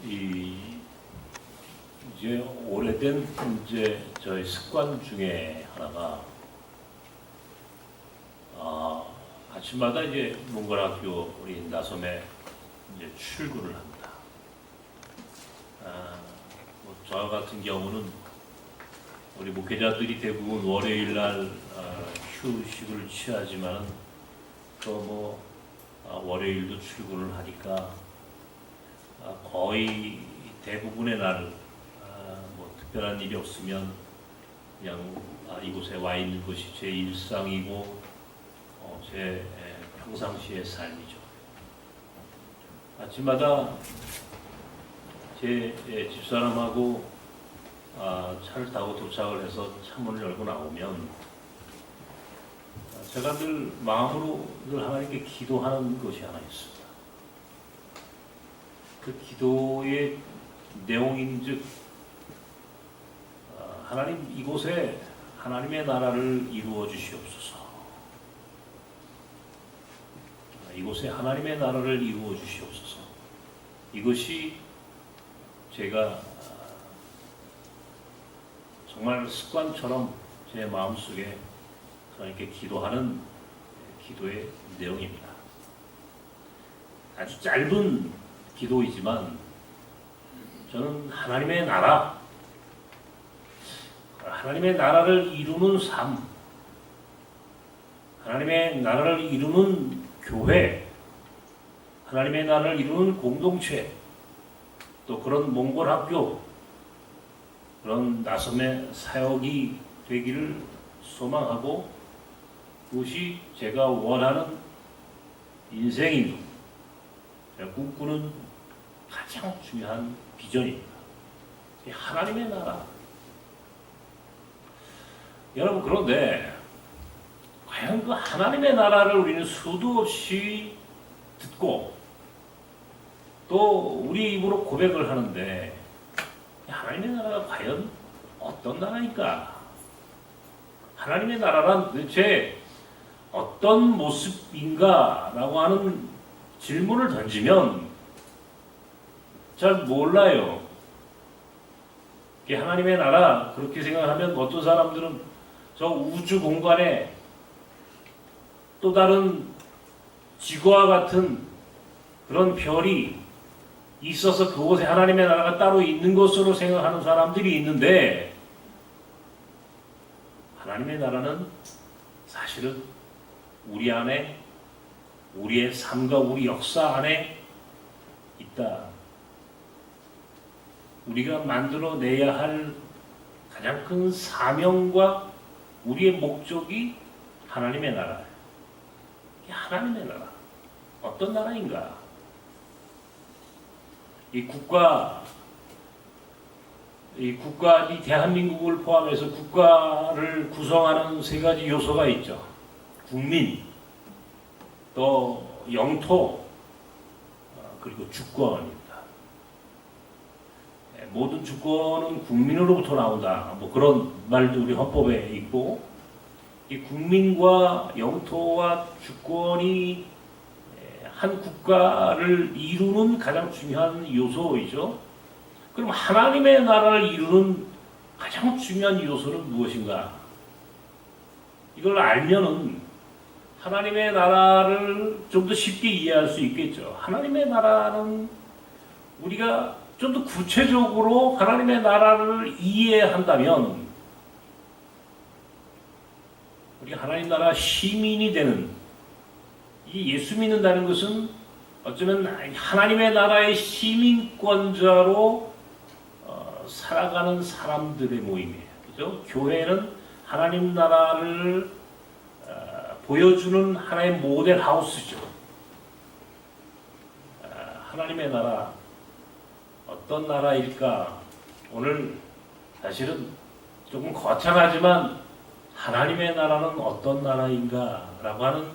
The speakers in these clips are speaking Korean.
이제 오래된 이제 저희 습관 중에 하나가 아침마다 이제 몽골학교 우리 나섬에 이제 출근을 합니다. 저 같은 경우는 우리 목회자들이 대부분 월요일 날 휴식을 취하지만 또 월요일도 출근을 하니까 거의 대부분의 날 특별한 일이 없으면 그냥 이곳에 와 있는 것이 제 일상이고 제 평상시의 삶이죠. 아침마다 제 집사람하고 차를 타고 도착을 해서 차문을 열고 나오면 제가 늘 마음으로 늘 하나님께 기도하는 것이 하나 있습니다. 그 기도의 내용인즉 하나님 이곳에 하나님의 나라를 이루어 주시옵소서. 이곳에 하나님의 나라를 이루어 주시옵소서. 이것이 제가 정말 습관처럼 제 마음속에 하나님께 기도하는 기도의 내용입니다. 아주 짧은 기도이지만 저는 하나님의 나라를 이루는 삶, 하나님의 나라를 이루는 교회, 하나님의 나라를 이루는 공동체, 또 그런 몽골 학교, 그런 나섬의 사역이 되기를 소망하고 그것이 제가 원하는 인생이고 제가 꿈꾸는 가장 중요한 비전입니다. 하나님의 나라. 여러분 그런데 과연 그 하나님의 나라를 우리는 수도 없이 듣고 또 우리 입으로 고백을 하는데 하나님의 나라가 과연 어떤 나라일까? 하나님의 나라란 도대체 어떤 모습인가라고 하는 질문을 던지면 잘 몰라요. 하나님의 나라 그렇게 생각하면 어떤 사람들은 저 우주 공간에 또 다른 지구와 같은 그런 별이 있어서 그곳에 하나님의 나라가 따로 있는 것으로 생각하는 사람들이 있는데 하나님의 나라는 사실은 우리 안에 우리의 삶과 우리 역사 안에 있다. 우리가 만들어내야 할 가장 큰 사명과 우리의 목적이 하나님의 나라예요. 하나님의 나라. 어떤 나라인가? 이 대한민국을 포함해서 국가를 구성하는 세 가지 요소가 있죠. 국민, 또 영토, 그리고 주권입니다. 모든 주권은 국민으로부터 나온다. 그런 말도 우리 헌법에 있고, 이 국민과 영토와 주권이 한 국가를 이루는 가장 중요한 요소이죠. 그럼 하나님의 나라를 이루는 가장 중요한 요소는 무엇인가? 이걸 알면은 하나님의 나라를 좀 더 쉽게 이해할 수 있겠죠. 하나님의 나라는 우리가 좀 더 구체적으로 하나님의 나라를 이해한다면 우리 하나님 나라 시민이 되는 이 예수 믿는다는 것은 어쩌면 하나님의 나라의 시민권자로 살아가는 사람들의 모임이에요. 그죠? 교회는 하나님 나라를 보여주는 하나의 모델 하우스죠. 하나님의 나라 어떤 나라일까? 오늘 사실은 조금 거창하지만 하나님의 나라는 어떤 나라인가? 라고 하는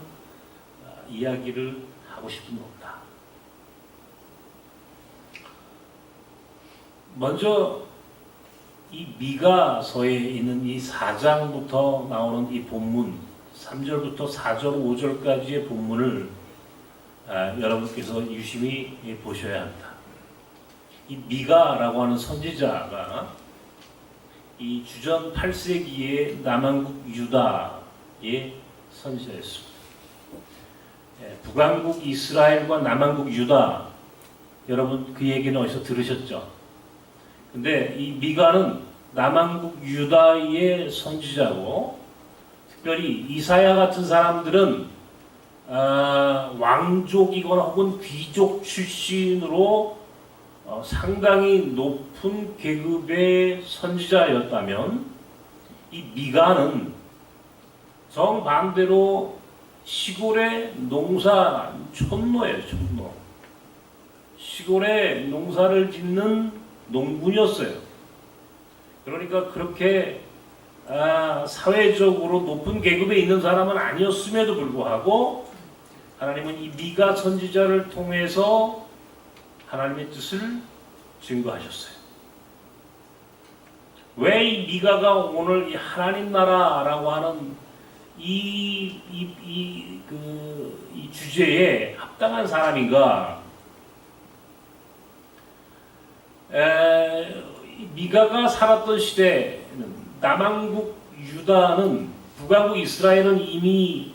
이야기를 하고 싶은 겁니다. 먼저 이 미가서에 있는 이 4장부터 나오는 이 본문 3절부터 4절 5절까지의 본문을 여러분께서 유심히 보셔야 합니다. 이 미가라고 하는 선지자가 이 주전 8세기의 남한국 유다의 선지자였습니다. 북왕국 이스라엘과 남한국 유다, 여러분 그 얘기는 어디서 들으셨죠? 근데 이 미가는 남한국 유다의 선지자고, 특별히 이사야 같은 사람들은 왕족이거나 혹은 귀족 출신으로 상당히 높은 계급의 선지자였다면, 이 미가는 정반대로 시골의 농사 촌노예요, 촌노. 시골에 농사를 짓는 농군이었어요. 그러니까 그렇게 사회적으로 높은 계급에 있는 사람은 아니었음에도 불구하고 하나님은 이 미가 선지자를 통해서 하나님의 뜻을 증거하셨어요. 왜 이 미가가 오늘 이 하나님 나라라고 하는 이 주제에 합당한 사람인가? 미가가 살았던 시대에는 남한국 유다는, 북왕국 이스라엘은 이미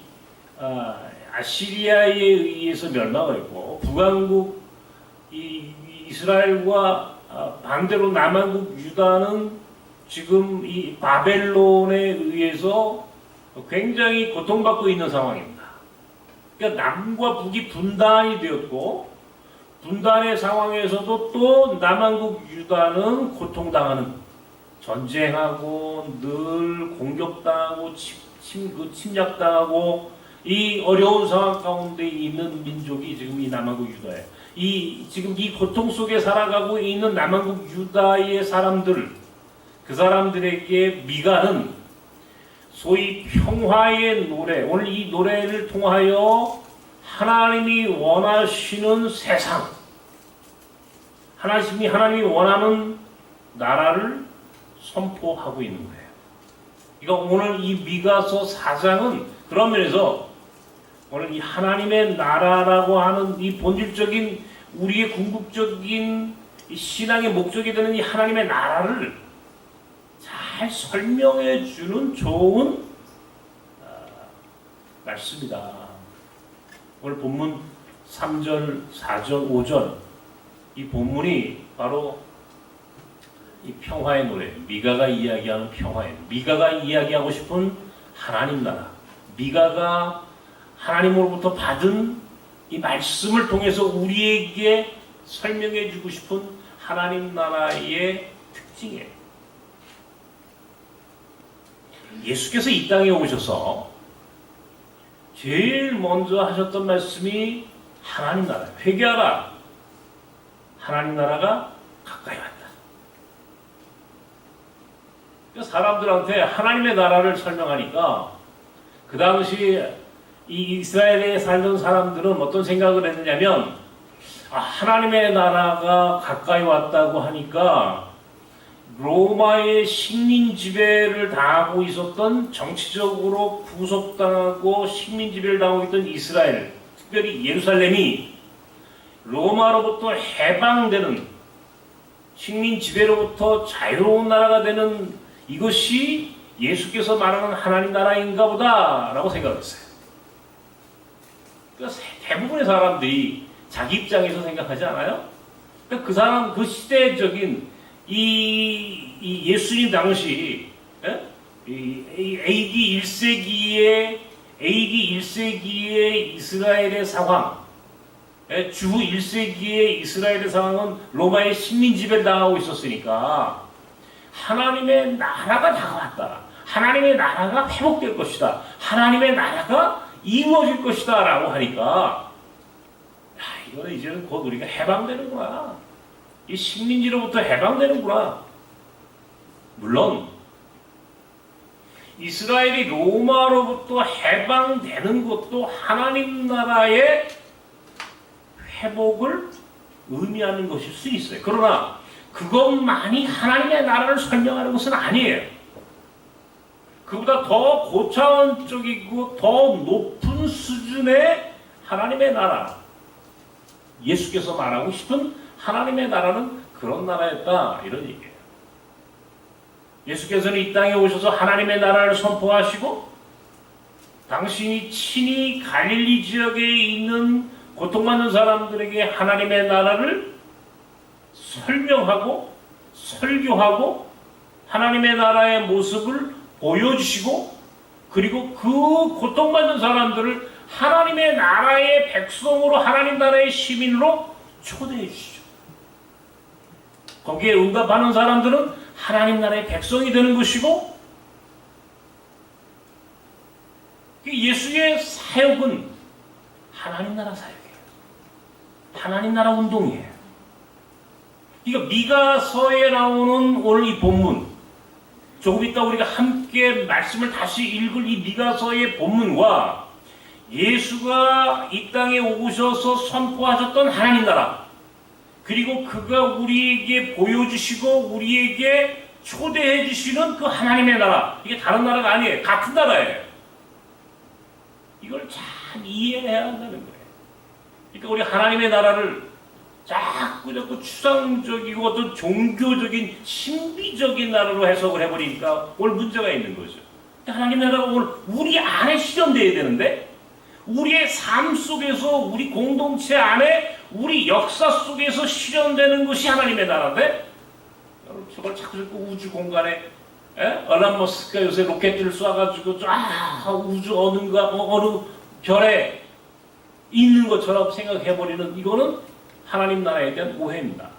아시리아에 의해서 멸망했고, 북왕국 이스라엘과 반대로 남한국 유다는 지금 이 바벨론에 의해서 굉장히 고통받고 있는 상황입니다. 그러니까 남과 북이 분단이 되었고, 분단의 상황에서도 또 남한국 유다는 고통당하는, 전쟁하고 늘 공격당하고 침략당하고 이 어려운 상황 가운데 있는 민족이 지금 이 남한국 유다예요. 지금 이 고통 속에 살아가고 있는 남한국 유다의 사람들, 그 사람들에게 미가는 소위 평화의 노래, 오늘 이 노래를 통하여 하나님이 원하시는 세상, 하나님이 원하는 나라를 선포하고 있는 거예요. 그러니까 오늘 이 미가서 4장은 그런 면에서 오늘 이 하나님의 나라라고 하는 이 본질적인 우리의 궁극적인 신앙의 목적이 되는 이 하나님의 나라를 잘 설명해 주는 좋은 말씀이다. 오늘 본문 3절, 4절, 5절 이 본문이 바로 이 평화의 노래, 미가가 이야기하는 평화의, 미가가 이야기하고 싶은 하나님 나라, 미가가 하나님으로부터 받은 이 말씀을 통해서 우리에게 설명해 주고 싶은 하나님 나라의 특징이에요. 예수께서 이 땅에 오셔서 제일 먼저 하셨던 말씀이 하나님 나라, 회개하라, 하나님 나라가 가까이 왔다. 사람들한테 하나님의 나라를 설명하니까 그 당시 이 이스라엘에 살던 사람들은 어떤 생각을 했느냐면, 하나님의 나라가 가까이 왔다고 하니까 로마의 식민 지배를 당하고 있었던, 정치적으로 구속당하고 식민 지배를 당하고 있던 이스라엘, 특별히 예루살렘이 로마로부터 해방되는, 식민 지배로부터 자유로운 나라가 되는, 이것이 예수께서 말하는 하나님 나라인가 보다라고 생각했어요. 그러니까 대부분의 사람들이 자기 입장에서 생각하지 않아요? 그러니까 그 사람, 그 시대적인 이 예수님 당시 AD 1세기의 이스라엘의 상황, 주 1세기의 이스라엘의 상황은 로마의 식민 지배를 당하고 있었으니까 하나님의 나라가 다가왔다, 하나님의 나라가 회복될 것이다, 하나님의 나라가 이루어질 것이다 라고 하니까, 이거는 이제는 곧 우리가 해방되는구나, 이 식민지로부터 해방되는구나. 물론 이스라엘이 로마로부터 해방되는 것도 하나님 나라의 회복을 의미하는 것일 수 있어요. 그러나 그것만이 하나님의 나라를 설명하는 것은 아니에요. 그보다 더 고차원적이고 더 높은 수준의 하나님의 나라, 예수께서 말하고 싶은 하나님의 나라는 그런 나라였다 이런 얘기예요. 예수께서는 이 땅에 오셔서 하나님의 나라를 선포하시고 당신이 친히 갈릴리 지역에 있는 고통받는 사람들에게 하나님의 나라를 설명하고 설교하고 하나님의 나라의 모습을 보여주시고 그리고 그 고통받는 사람들을 하나님의 나라의 백성으로 하나님 나라의 시민으로 초대해 주시죠. 거기에 응답하는 사람들은 하나님 나라의 백성이 되는 것이고 예수의 사역은 하나님 나라 사역이에요. 하나님 나라 운동이에요. 그러니까 미가서에 나오는 오늘 이 본문, 조금 이따 우리가 함께 말씀을 다시 읽을 이 미가서의 본문과 예수가 이 땅에 오셔서 선포하셨던 하나님 나라, 그리고 그가 우리에게 보여주시고 우리에게 초대해 주시는 그 하나님의 나라, 이게 다른 나라가 아니에요. 같은 나라예요. 이걸 잘 이해해야 한다는 거예요. 그러니까 우리 하나님의 나라를 자꾸 추상적이고 어떤 종교적인 신비적인 나라로 해석을 해버리니까 오늘 문제가 있는 거죠. 하나님의 나라가 오늘 우리 안에 실현되어야 되는데 우리의 삶 속에서 우리 공동체 안에 우리 역사 속에서 실현되는 것이 하나님의 나라인데 저걸 자꾸 우주 공간에 얼란 머스크가 요새 로켓들을 쏴가지고 우주 어느 별에 있는 것처럼 생각해버리는 이거는 하나님 나라에 대한 오해입니다.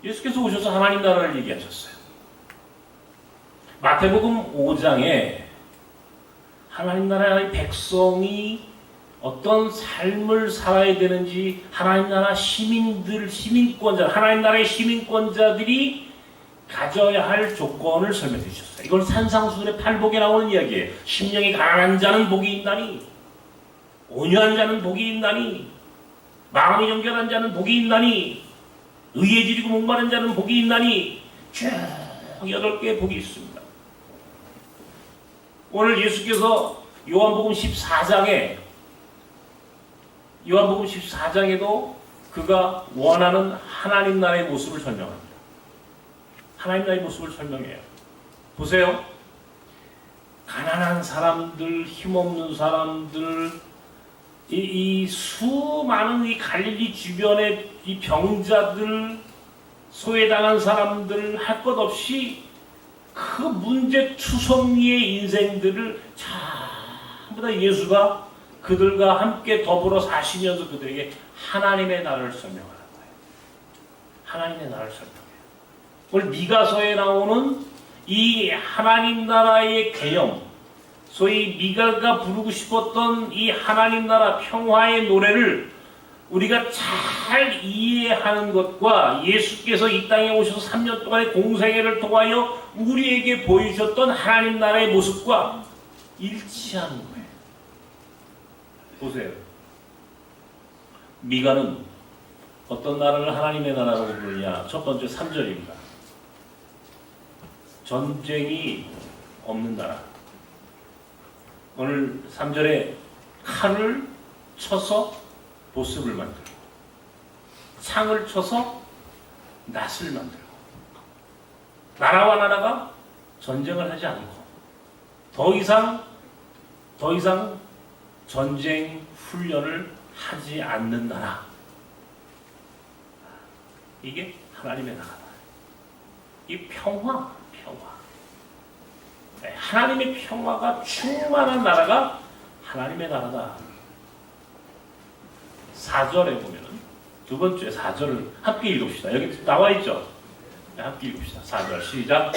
예수께서 오셔서 하나님 나라를 얘기하셨어요. 마태복음 5장에 하나님 나라의 백성이 어떤 삶을 살아야 되는지 하나님 나라 시민권자, 하나님 나라의 시민권자들이 가져야 할 조건을 설명해 주셨어요. 이건 산상수훈의 팔복에 나오는 이야기예요. 심령이 가난한 자는 복이 있나니, 온유한 자는 복이 있나니, 마음이 정결한 자는 복이 있나니, 의에 지리고 목마른 자는 복이 있나니, 쭉 8개의 복이 있습니다. 오늘 예수께서 요한복음 14장에도 그가 원하는 하나님 나라의 모습을 설명합니다. 하나님 나라의 모습을 설명해요. 보세요. 가난한 사람들, 힘없는 사람들, 이 수많은 이 갈릴리 주변의 이 병자들, 소외당한 사람들 할 것 없이 그 문제투성이의 인생들을 전부 다 예수가 그들과 함께 더불어 사시면서 그들에게 하나님의 나라를 설명하는 거예요. 하나님의 나라를 설명해요. 오늘 미가서에 나오는 이 하나님 나라의 개념, 소위 미가가 부르고 싶었던 이 하나님 나라 평화의 노래를 우리가 잘 이해하는 것과 예수께서 이 땅에 오셔서 3년 동안의 공생애를 통하여 우리에게 보여주셨던 하나님 나라의 모습과 일치하는 거예요. 보세요. 미가는 어떤 나라를 하나님의 나라라고 부르냐? 첫 번째 3절입니다. 전쟁이 없는 나라. 오늘 3절에 칼을 쳐서 보습을 만들고 창을 쳐서 낫을 만들고 나라와 나라가 전쟁을 하지 않고 더 이상 전쟁 훈련을 하지 않는 나라. 이게 하나님의 나라다. 이 평화. 하나님의 평화가 충만한 나라가 하나님의 나라다. 4절에 보면은 두 번째 4절을 함께 읽읍시다. 여기 나와 있죠? 네, 함께 읽읍시다. 4절 시작.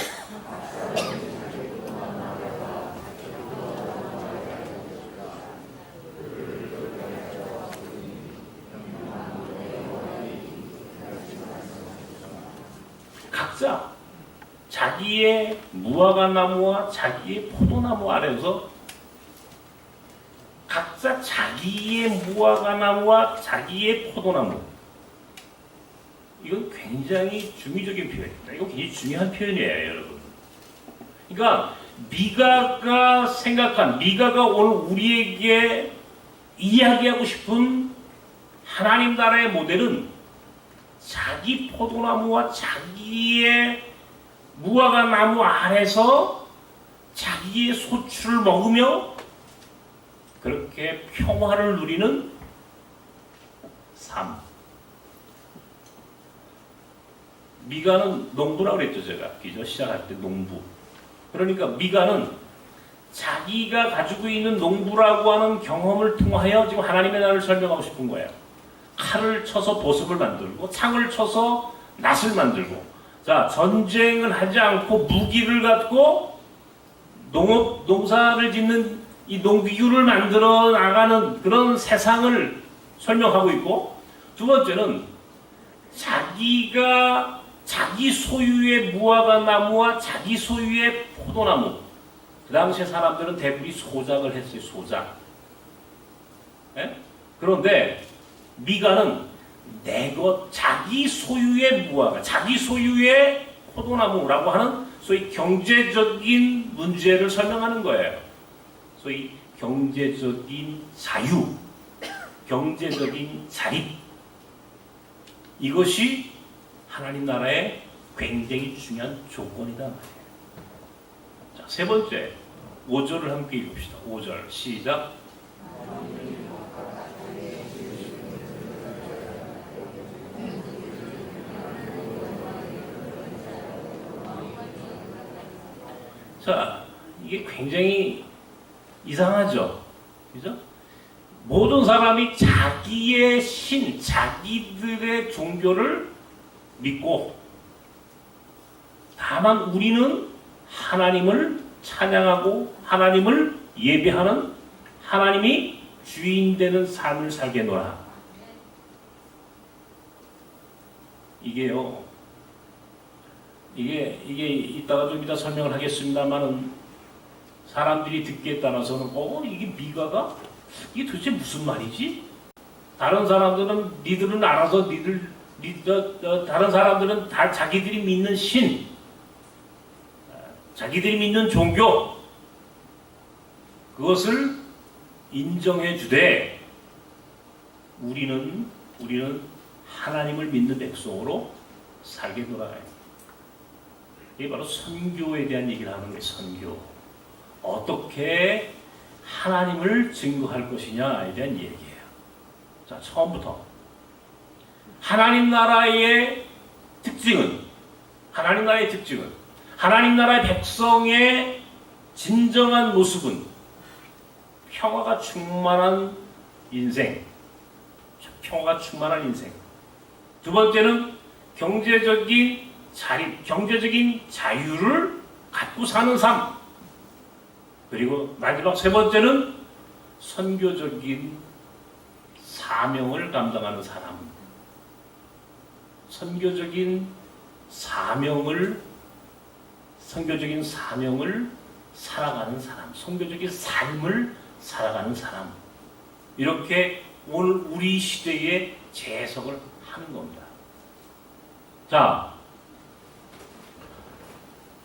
각자 자기의 무화과나무와 자기의 포도나무 아래서 각자 자기의 무화과나무와 자기의 포도나무. 이건 굉장히 중의적인 표현입니다. 이거 굉장히 중요한 표현이에요, 여러분. 그러니까 미가가 오늘 우리에게 이야기하고 싶은 하나님 나라의 모델은 자기 포도나무와 자기의 무화과 나무 아래서 자기의 소출을 먹으며 그렇게 평화를 누리는 삶. 미가는 농부라고 그랬죠, 제가. 그죠? 시작할 때 농부. 그러니까 미가는 자기가 가지고 있는 농부라고 하는 경험을 통하여 지금 하나님의 나라를 설명하고 싶은 거예요. 칼을 쳐서 보석을 만들고 창을 쳐서 낫을 만들고, 자, 전쟁을 하지 않고 무기를 갖고 농사를 짓는 이 농기구를 만들어 나가는 그런 세상을 설명하고 있고, 두 번째는 자기가 자기 소유의 무화과 나무와 자기 소유의 포도나무, 그 당시에 사람들은 대부분 소작을 했어요. 소작. 예? 그런데 미가는 내 것, 자기 소유의 무화과, 자기 소유의 포도나무라고 하는 소위 경제적인 문제를 설명하는 거예요. 소위 경제적인 자유, 경제적인 자립. 이것이 하나님 나라의 굉장히 중요한 조건이다 말이에요. 자, 세 번째, 5절을 함께 읽읍시다. 5절 시작. 자, 이게 굉장히 이상하죠? 그죠? 모든 사람이 자기의 신, 자기들의 종교를 믿고, 다만 우리는 하나님을 찬양하고 하나님을 예배하는, 하나님이 주인 되는 삶을 살게노라. 이게요, 이게 이따가 좀 이따 설명을 하겠습니다만은, 사람들이 듣기에 따라서는 이게 미가가 이게 도대체 무슨 말이지? 다른 사람들은 니들은 알아서 다른 사람들은 다 자기들이 믿는 신, 자기들이 믿는 종교, 그것을 인정해 주되 우리는 하나님을 믿는 백성으로 살게 돌아가요. 이게 바로 선교에 대한 얘기를 하는 거예요. 선교. 어떻게 하나님을 증거할 것이냐에 대한 얘기예요. 자, 처음부터 하나님 나라의 특징은 하나님 나라의 백성의 진정한 모습은 평화가 충만한 인생. 두 번째는 경제적인 자유를 갖고 사는 삶. 그리고 마지막 세 번째는 선교적인 사명을 감당하는 사람. 선교적인 사명을 살아가는 사람. 선교적인 삶을 살아가는 사람. 이렇게 오늘 우리 시대에 재해석을 하는 겁니다. 자,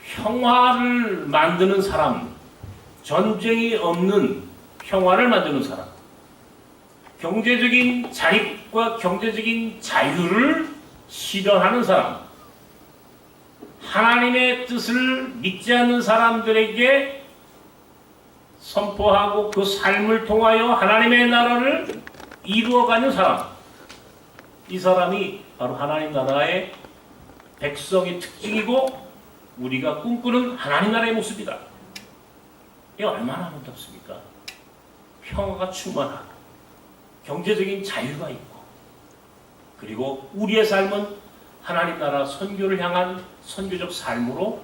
평화를 만드는 사람, 전쟁이 없는 평화를 만드는 사람, 경제적인 자립과 경제적인 자유를 실현하는 사람, 하나님의 뜻을 믿지 않는 사람들에게 선포하고 그 삶을 통하여 하나님의 나라를 이루어가는 사람, 이 사람이 바로 하나님 나라의 백성의 특징이고 우리가 꿈꾸는 하나님 나라의 모습이다. 이게 얼마나 아름답습니까? 평화가 충만하고 경제적인 자유가 있고, 그리고 우리의 삶은 하나님 나라 선교를 향한 선교적 삶으로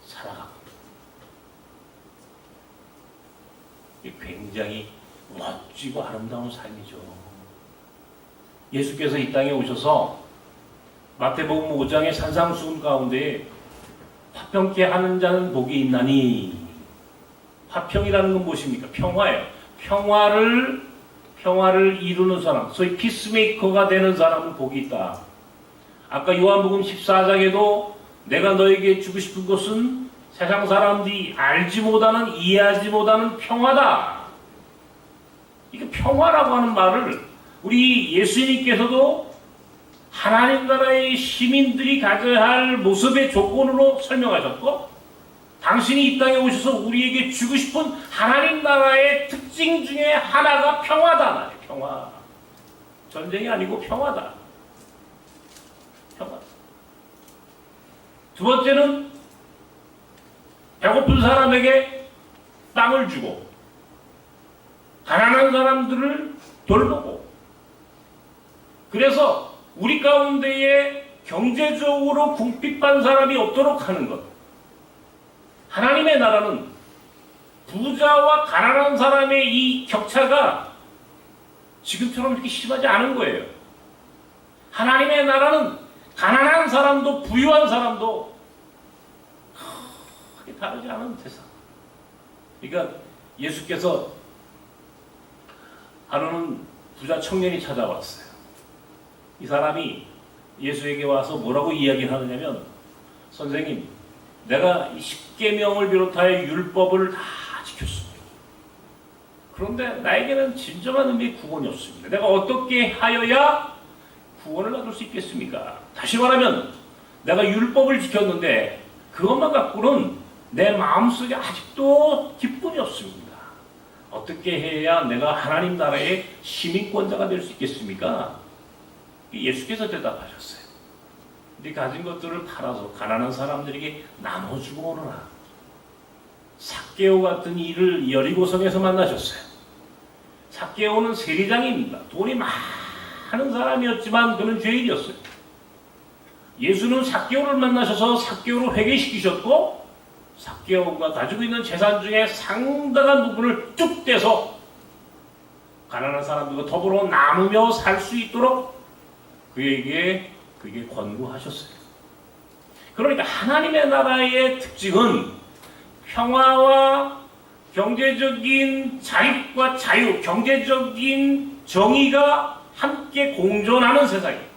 살아가고, 이게 굉장히 멋지고 아름다운 삶이죠. 예수께서 이 땅에 오셔서 마태복음 5장의 산상수훈 가운데 화평케 하는 자는 복이 있나니, 화평이라는 건 무엇입니까? 평화예요. 평화를 이루는 사람, 소위 피스메이커가 되는 사람은 복이 있다. 아까 요한복음 14장에도 내가 너에게 주고 싶은 것은 세상 사람들이 알지 못하는, 이해하지 못하는 평화다. 이게 평화라고 하는 말을 우리 예수님께서도 하나님 나라의 시민들이 가져야 할 모습의 조건으로 설명하셨고, 당신이 이 땅에 오셔서 우리에게 주고 싶은 하나님 나라의 특징 중에 하나가 평화다 말이에요. 평화. 전쟁이 아니고 평화다. 평화. 두 번째는 배고픈 사람에게 빵을 주고 가난한 사람들을 돌보고, 그래서 우리 가운데에 경제적으로 궁핍한 사람이 없도록 하는 것. 하나님의 나라는 부자와 가난한 사람의 이 격차가 지금처럼 이렇게 심하지 않은 거예요. 하나님의 나라는 가난한 사람도 부유한 사람도 크게 다르지 않은 세상. 그러니까 예수께서 하루는 부자 청년이 찾아왔어요. 이 사람이 예수에게 와서 뭐라고 이야기를 하느냐면, 선생님, 내가 이 십계명을 비롯하여 율법을 다 지켰습니다. 그런데 나에게는 진정한 의미의 구원이 없습니다. 내가 어떻게 하여야 구원을 얻을 수 있겠습니까? 다시 말하면 내가 율법을 지켰는데 그것만 갖고는 내 마음속에 아직도 기쁨이 없습니다. 어떻게 해야 내가 하나님 나라의 시민권자가 될 수 있겠습니까? 예수께서 대답하셨어요. 네 가진 것들을 팔아서 가난한 사람들에게 나눠주고 오너라. 삭개오 같은 이를 여리고성에서 만나셨어요. 삭개오는 세리장입니다. 돈이 많은 사람이었지만 그는 죄인이었어요. 예수는 삭개오를 만나셔서 삭개오를 회개시키셨고, 삭개오가 가지고 있는 재산 중에 상당한 부분을 쭉 떼서 가난한 사람들과 더불어 나누며 살 수 있도록 그에게 권고하셨어요. 그러니까 하나님의 나라의 특징은 평화와 경제적인 자립과 자유, 경제적인 정의가 함께 공존하는 세상이에요.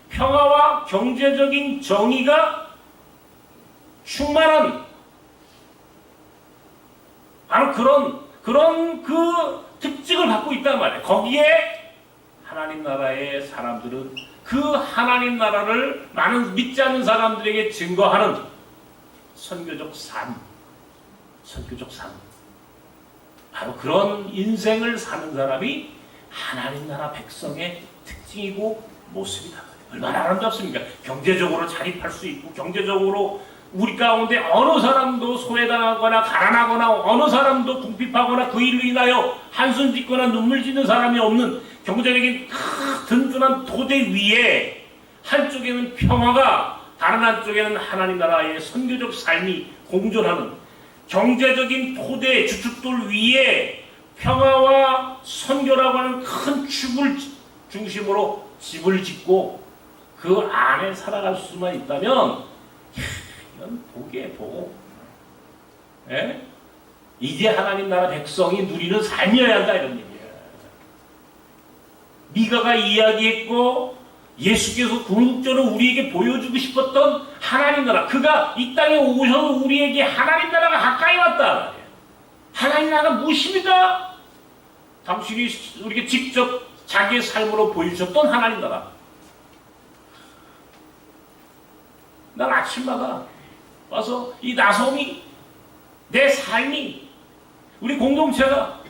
평화와 경제적인 정의가 충만한 바로 그런 그 특징을 갖고 있단 말이에요. 거기에 하나님 나라의 사람들은 그 하나님 나라를 많은 믿지 않는 사람들에게 증거하는 선교적 삶. 바로 그런 인생을 사는 사람이 하나님 나라 백성의 특징이고 모습이다. 얼마나 아름답습니까? 경제적으로 자립할 수 있고, 경제적으로 우리 가운데 어느 사람도 소외당하거나 가난하거나 어느 사람도 궁핍하거나 그 일로 인하여 한숨 짓거나 눈물 짓는 사람이 없는 경제적인 든든한 토대 위에 한쪽에는 평화가, 다른 한쪽에는 하나님 나라의 선교적 삶이 공존하는 경제적인 토대 주춧돌 위에 평화와 선교라고 하는 큰 축을 중심으로 집을 짓고 그 안에 살아갈 수만 있다면 이건 복이에요, 복. 예? 이게 하나님 나라 백성이 누리는 삶이어야 한다, 이런 얘기예요. 미가가 이야기했고 예수께서 궁극적으로 우리에게 보여주고 싶었던 하나님 나라, 그가 이 땅에 오셔서 우리에게 하나님 나라가 가까이 왔다. 하나님 나라가 무엇입니까? 당신이 우리에게 직접 자기의 삶으로 보여주셨던 하나님 나라. 난 아침마다 와서 이 나섬이, 내 삶이, 우리 공동체가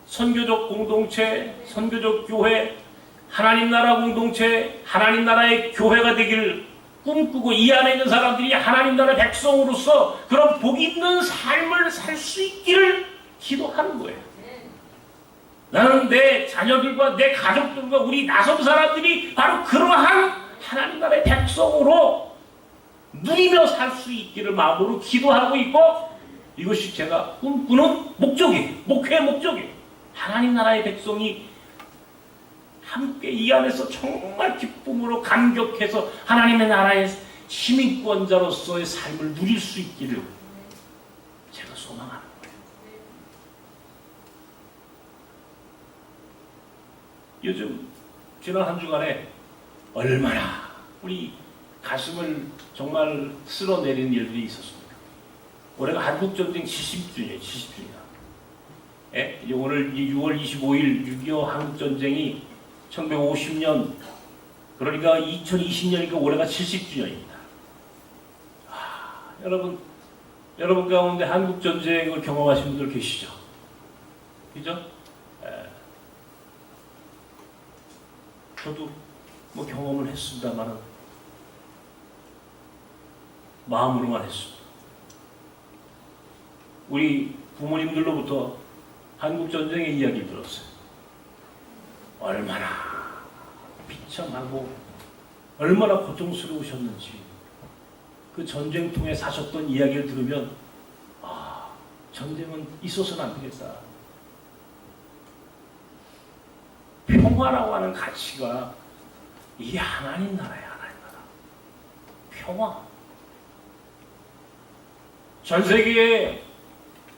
선교적 공동체, 선교적 교회, 하나님 나라 공동체, 하나님 나라의 교회가 되기를 꿈꾸고 이 안에 있는 사람들이 하나님 나라 백성으로서 그런 복 있는 삶을 살 수 있기를 기도하는 거예요. 나는 내 자녀들과 내 가족들과 우리 나섬 사람들이 바로 그러한 하나님 나라의 백성으로 누리며 살 수 있기를 마음으로 기도하고 있고, 이것이 제가 꿈꾸는 목적이에요. 목회의 목적이에요. 하나님 나라의 백성이 함께 이 안에서 정말 기쁨으로 감격해서 하나님의 나라의 시민권자로서의 삶을 누릴 수 있기를 제가 소망하는 거예요. 요즘 지난 한 주간에 얼마나 우리 가슴을 정말 쓸어내리는 일들이 있었습니다. 올해가 한국전쟁 70주년이에요. 70주년. 예? 이제 오늘 6월 25일 6.25 한국전쟁이 1950년, 그러니까 2020년이니까 올해가 70주년입니다. 여러분 가운데 한국전쟁을 경험하신 분들 계시죠? 그죠? 예. 저도 뭐 경험을 했습니다만은 마음으로만 했습니다. 우리 부모님들로부터 한국전쟁의 이야기를 들었어요. 얼마나 비참하고 얼마나 고통스러우셨는지 그 전쟁통에 사셨던 이야기를 들으면 전쟁은 있어서는 안 되겠다. 평화라고 하는 가치가 이게 하나님 나라야, 하나님 나라. 평화. 전 세계에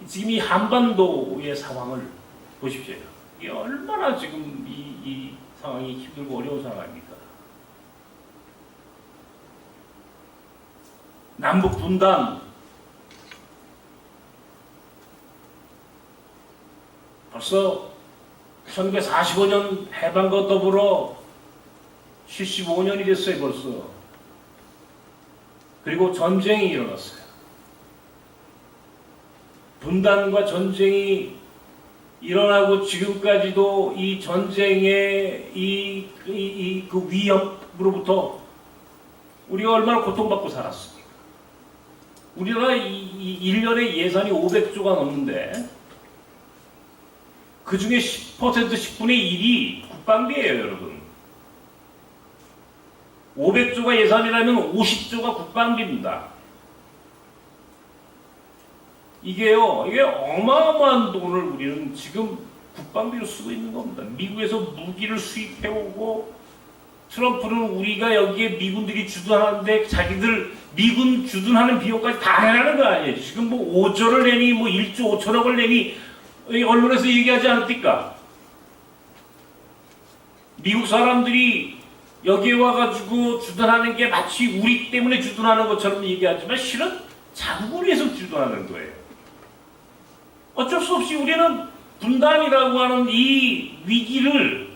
지금 이 한반도의 상황을 보십시오. 이게 얼마나 지금 이 상황이 힘들고 어려운 상황입니까? 남북 분단, 벌써 1945년 해방과 더불어 75년이 됐어요, 벌써. 그리고 전쟁이 일어났어요. 분단과 전쟁이 일어나고 지금까지도 이 전쟁의 그 위협으로부터 우리가 얼마나 고통받고 살았습니까? 우리나라 1년에 예산이 500조가 넘는데 그 중에 10%, 10분의 1이 국방비예요, 여러분. 500조가 예산이라면 50조가 국방비입니다. 이게 어마어마한 돈을 우리는 지금 국방비로 쓰고 있는 겁니다. 미국에서 무기를 수입해오고 트럼프는 우리가 여기에 미군들이 주둔하는데 자기들 미군 주둔하는 비용까지 다 내라는 거 아니에요. 지금 뭐 5조를 내니 뭐 1조 5천억을 내니 언론에서 얘기하지 않습니까? 미국 사람들이 여기에 와가지고 주둔하는 게 마치 우리 때문에 주둔하는 것처럼 얘기하지만 실은 자국을 위해서 주둔하는 거예요. 어쩔 수 없이 우리는 분단이라고 하는 이 위기를,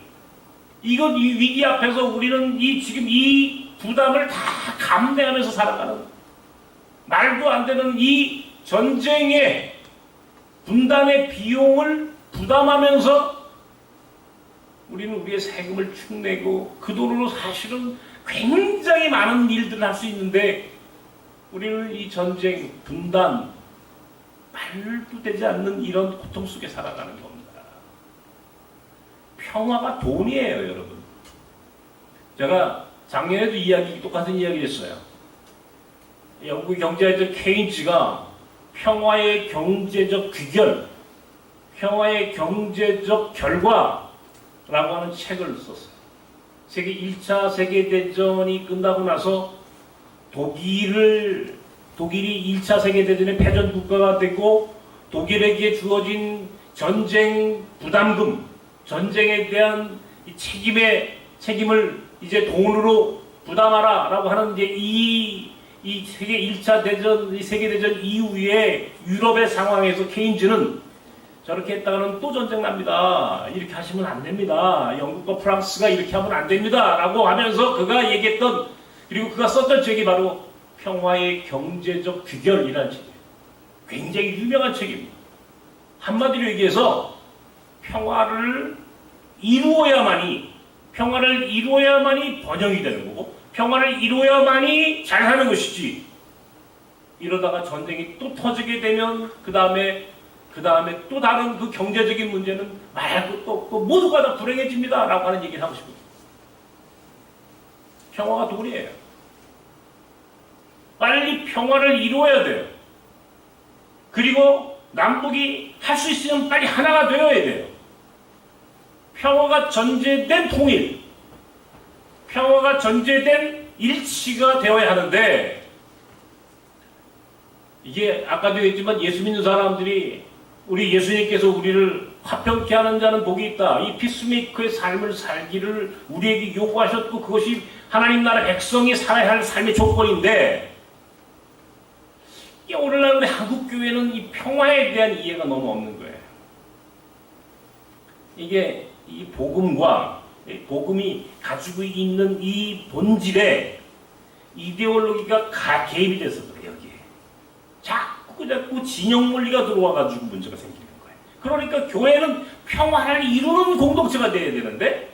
이 위기 앞에서 우리는 지금 이 부담을 다 감내하면서 살아가는, 말도 안 되는 이 전쟁의 분단의 비용을 부담하면서 우리는 우리의 세금을 축내고 그 돈으로 사실은 굉장히 많은 일들을 할 수 있는데 우리는 이 전쟁, 분단, 말도 되지 않는 이런 고통 속에 살아가는 겁니다. 평화가 돈이에요, 여러분. 제가 작년에도 똑같은 이야기 했어요. 영국 경제학자 케인즈가 평화의 경제적 귀결, 평화의 경제적 결과라고 하는 책을 썼어요. 1차 세계대전이 끝나고 나서 독일이 1차 세계대전의 패전 국가가 되고 독일에게 주어진 전쟁 부담금, 전쟁에 대한 책임을 이제 돈으로 부담하라 라고 하는 이제 이 세계 1차 대전, 세계대전 이후에 유럽의 상황에서 케인즈는 저렇게 했다가는 또 전쟁 납니다. 이렇게 하시면 안 됩니다. 영국과 프랑스가 이렇게 하면 안 됩니다. 라고 하면서 그가 얘기했던, 그리고 그가 썼던 책이 바로 평화의 경제적 귀결이라는 책이에요. 굉장히 유명한 책입니다. 한마디로 얘기해서 평화를 이루어야만이 번영이 되는 거고 평화를 이루어야만이 잘하는 것이지, 이러다가 전쟁이 또 터지게 되면 그 다음에 또 다른 그 경제적인 문제는 말할 것도 없고 모두가 다 불행해집니다 라고 하는 얘기를 하고 싶어요. 평화가 돈이에요. 빨리 평화를 이루어야 돼요. 그리고 남북이 할 수 있으면 빨리 하나가 되어야 돼요. 평화가 전제된 통일, 평화가 전제된 일치가 되어야 하는데, 이게 아까도 얘기했지만 예수 믿는 사람들이, 우리 예수님께서 우리를 화평케 하는 자는 복이 있다, 이 피스메이커의 삶을 살기를 우리에게 요구하셨고 그것이 하나님 나라 백성이 살아야 할 삶의 조건인데, 오늘날 우리 한국교회는 이 평화에 대한 이해가 너무 없는 거예요. 이게 이 복음과 복음이 가지고 있는 이 본질에 이데올로기가 개입이 돼서 그래 여기에. 자꾸 진영 논리가 들어와가지고 문제가 생기는 거예요. 그러니까 교회는 평화를 이루는 공동체가 돼야 되는데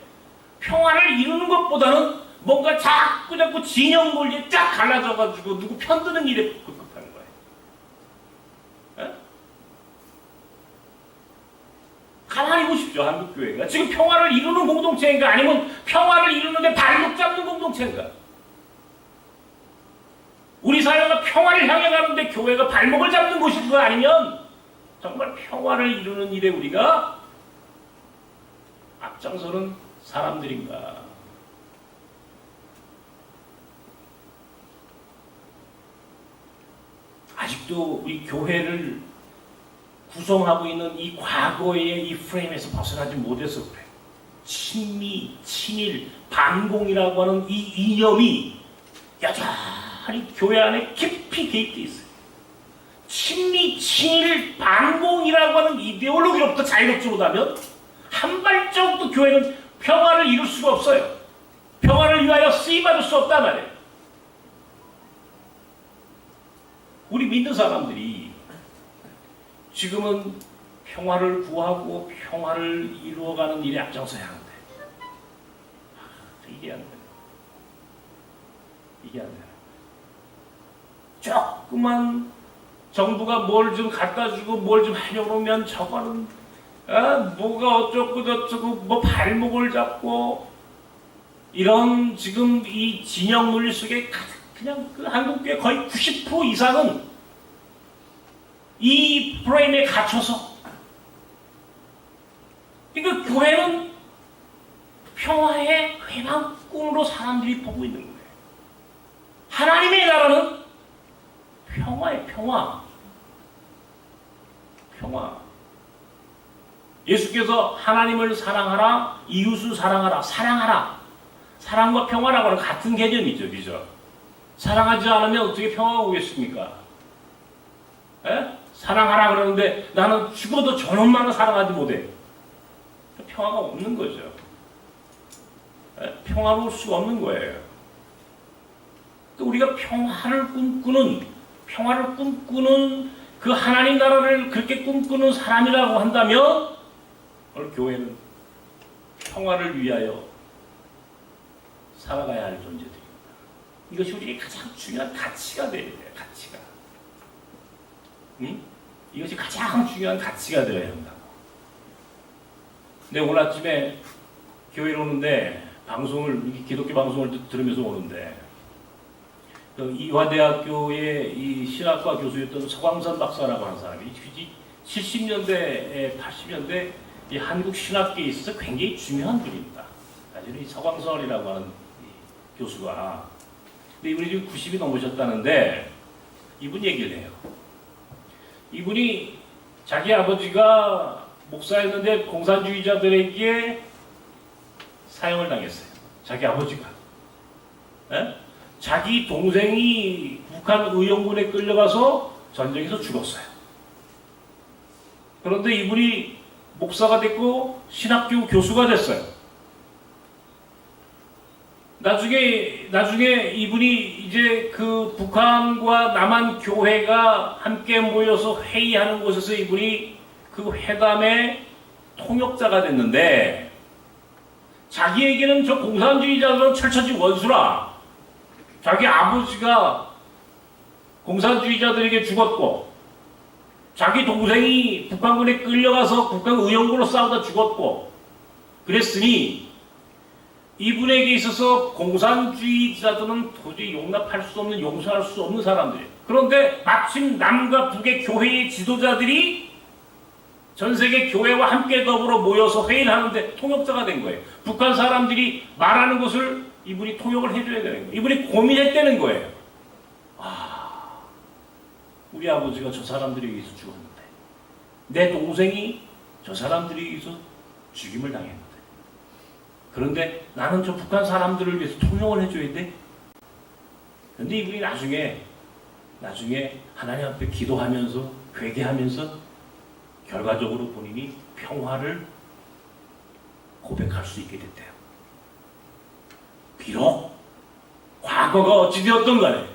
평화를 이루는 것보다는 뭔가 자꾸 진영 논리에 쫙 갈라져가지고 누구 편드는 일에 급급하는 거예요. 에? 가만히 보십시오. 한국교회가 지금 평화를 이루는 공동체인가 아니면 평화를 이루는데 발목 잡는 공동체인가? 우리 사회가 평화를 향해 가는데 교회가 발목을 잡는 곳인가 아니면 정말 평화를 이루는 일에 우리가 앞장서는 사람들인가? 아직도 우리 교회를 구성하고 있는 이 과거의 이 프레임에서 벗어나지 못해서 그래. 친미, 친일, 반공이라고 하는 이 이념이 여전히 교회 안에 깊이 개입되어 있어요. 친미, 친일, 반공이라고 하는 이데올로기로부터 자유롭지 못하면 한 발짝도 교회는 평화를 이룰 수가 없어요. 평화를 위하여 쓰임받을 수 없단 말이에요. 우리 믿는 사람들이 지금은 평화를 구하고 평화를 이루어가는 일에 앞장서야 하는데 이게 안 돼요. 이게 안 돼요. 조그만 정부가 뭘 좀 갖다 주고 뭘 좀 하려고 하면 저거는 뭐가 어쩌고 저쩌고 뭐 발목을 잡고 이런 지금 이 진영 논리 속에 그냥 그 한국교회 거의 90% 이상은 이 프레임에 갇혀서 그러니까 교회는 평화의 회방 꿈으로 사람들이 보고 있는 거예요. 하나님의 나라는 평화의 평화. 예수께서 하나님을 사랑하라, 이웃을 사랑하라, 사랑하라. 사랑과 평화라고는 같은 개념이죠, 그죠? 사랑하지 않으면 어떻게 평화가 오겠습니까? 에? 사랑하라 그러는데 나는 죽어도 저놈만은 사랑하지 못해. 평화가 없는 거죠. 에? 평화로울 수가 없는 거예요. 또 우리가 평화를 꿈꾸는 그 하나님 나라를 그렇게 꿈꾸는 사람이라고 한다면 오늘 교회는 평화를 위하여 살아가야 할 존재들입니다. 이것이 우리의 가장 중요한 가치가 되어야 돼요. 가치가. 이것이 가장 중요한 가치가 되어야 한다고. 근데 오늘 아침에 교회에 오는데 기독교 방송을 들으면서 오는데 그 이화대학교의 이 신학과 교수였던 서광선 박사라고 하는 사람이 70년대, 80년대 이 한국 신학계에 있어서 굉장히 중요한 분입니다. 사실 이 서광선이라고 하는 교수가. 근데 이분이 지금 90이 넘으셨다는데 이분 얘기를 해요. 이분이 자기 아버지가 목사였는데 공산주의자들에게 사형을 당했어요. 자기 아버지가. 에? 자기 동생이 북한 의용군에 끌려가서 전쟁에서 죽었어요. 그런데 이분이 목사가 됐고 신학교 교수가 됐어요. 나중에 이분이 이제 그 북한과 남한 교회가 함께 모여서 회의하는 곳에서 이분이 그 회담의 통역자가 됐는데 자기에게는 저 공산주의자들은 철처지 원수라. 자기 아버지가 공산주의자들에게 죽었고 자기 동생이 북한군에 끌려가서 북한 의용군으로 싸우다 죽었고 그랬으니 이분에게 있어서 공산주의자들은 도저히 용납할 수 없는, 용서할 수 없는 사람들이에요. 그런데 마침 남과 북의 교회의 지도자들이 전 세계 교회와 함께 더불어 모여서 회의를 하는데 통역자가 된 거예요. 북한 사람들이 말하는 것을 이분이 통역을 해줘야 되는 거예요. 이분이 고민했다는 거예요. 우리 아버지가 저 사람들에 의해서 죽었는데 내 동생이 저 사람들에 의해서 죽임을 당했는데 그런데 나는 저 북한 사람들을 위해서 통역을 해줘야 돼? 그런데 이분이 나중에 하나님 앞에 기도하면서 회개하면서 결과적으로 본인이 평화를 고백할 수 있게 됐대요. 비록 과거가 어찌되었던 간에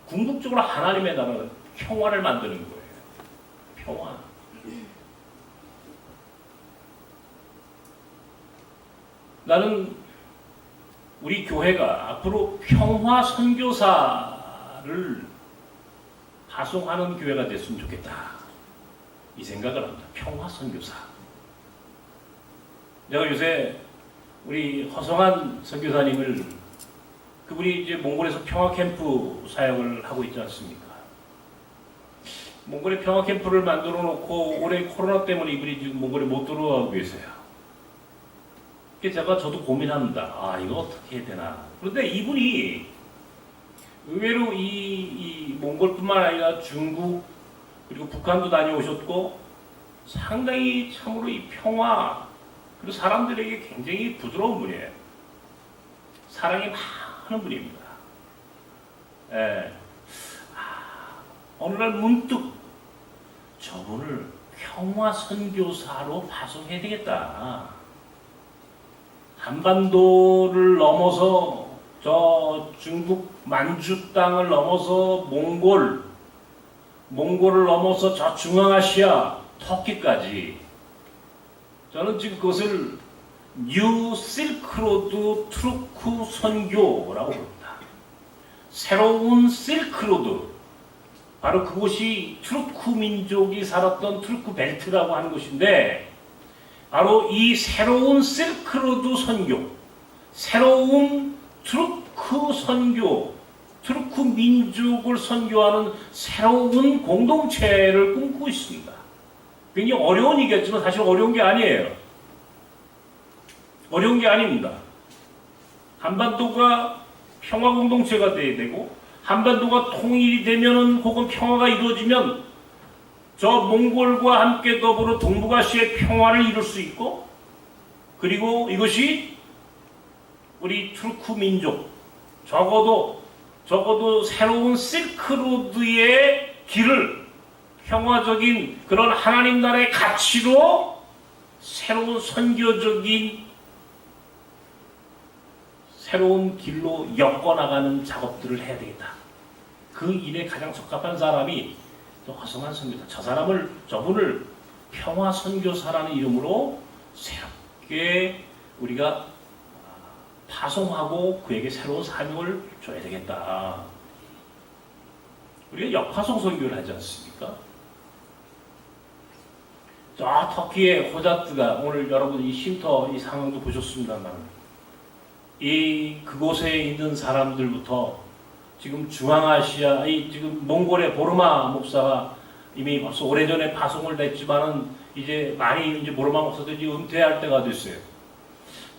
궁극적으로 하나님의 나라는 평화를 만드는 거예요. 평화. 나는 우리 교회가 앞으로 평화 선교사를 파송하는 교회가 됐으면 좋겠다. 이 생각을 합니다. 평화 선교사. 내가 요새 우리 허성한 선교사님을 그분이 이제 몽골에서 평화 캠프 사역을 하고 있지 않습니까? 몽골에 평화 캠프를 만들어 놓고 올해 코로나 때문에 이분이 지금 몽골에 못 들어가고 계세요. 그래서 저도 고민합니다. 아, 이거 어떻게 해야 되나. 그런데 이분이 의외로 이 몽골뿐만 아니라 중국 그리고 북한도 다녀오셨고 상당히 참으로 이 평화 그리고 사람들에게 굉장히 부드러운 분이에요. 사랑이 많은 분입니다. 예. 어느 날 문득 저분을 평화 선교사로 파송해야 되겠다. 한반도를 넘어서 저 중국 만주 땅을 넘어서 몽골을 넘어서 저 중앙아시아 터키까지 저는 지금 그것을 뉴 실크로드 투르크 선교라고 부릅니다. 새로운 실크로드, 바로 그곳이 투르크 민족이 살았던 투르크 벨트라고 하는 곳인데 바로 이 새로운 실크로드 선교, 새로운 투르크 선교, 투르크 민족을 선교하는 새로운 공동체를 꿈꾸고 있습니다. 굉장히 어려운 일이겠지만 사실 어려운 게 아니에요. 어려운 게 아닙니다. 한반도가 평화 공동체가 돼야 되고 한반도가 통일이 되면은 혹은 평화가 이루어지면 저 몽골과 함께 더불어 동북아시아의 평화를 이룰 수 있고 그리고 이것이 우리 투르크 민족 적어도 새로운 실크로드의 길을 평화적인 그런 하나님 나라의 가치로 새로운 선교적인 새로운 길로 엮어나가는 작업들을 해야 되겠다. 그 일에 가장 적합한 사람이 허성한 선교사. 저분을 평화 선교사라는 이름으로 새롭게 우리가 파송하고 그에게 새로운 사명을 줘야 되겠다. 우리가 역파송 선교를 하지 않습니까? 저 터키의 호자트가 오늘 여러분 이 쉼터 이 상황도 보셨습니다만 그곳에 있는 사람들부터 지금 중앙아시아 지금 몽골의 보르마 목사가 이미 벌써 오래전에 파송을 냈지만은 이제 많이 이제 보르마 목사들이 은퇴할 때가 됐어요.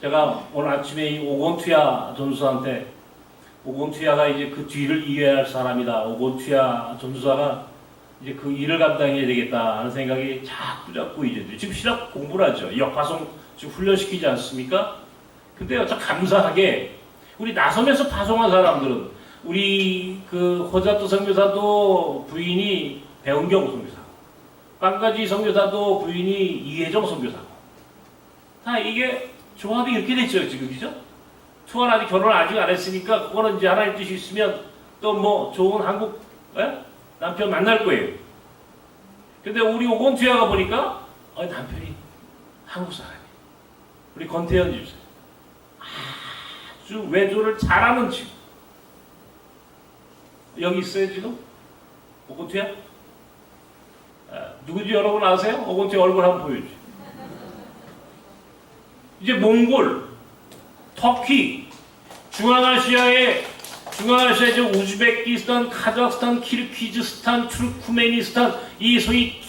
제가 오늘 아침에 이 오곤투야 전수사한테 오곤투야가 이제 그 뒤를 이어야 할 사람이다. 오곤투야 전수사가 이제 그 일을 감당해야 되겠다 하는 생각이 자꾸 이제 지금 신학 공부를 하죠. 역파송 지금 훈련시키지 않습니까? 근데 참 감사하게 우리 나섬에서 파송한 사람들은 우리 그 호자트 선교사도 부인이 배은경 선교사고 빵가지 선교사도 부인이 이혜정 선교사고 다 이게 조합이 이렇게 됐죠 지금 그죠? 투어는 아직 결혼을 아직 안 했으니까 그거는 이제 하나님 뜻이 있으면 또 뭐 좋은 한국 남편 만날 거예요. 근데 우리 오곤투야가 보니까 남편이 한국 사람이에요. 우리 권태현 집사 아주 외조를 잘하는 친구. 여기 있어요 지금? 오곤투야? 누군지 여러분 아세요? 오곤투야 얼굴 한번 보여주세요. 이제 몽골, 터키, 중앙아시아의 우즈베키스탄, 카자흐스탄, 키르기즈스탄, 투르크메니스탄 이 소위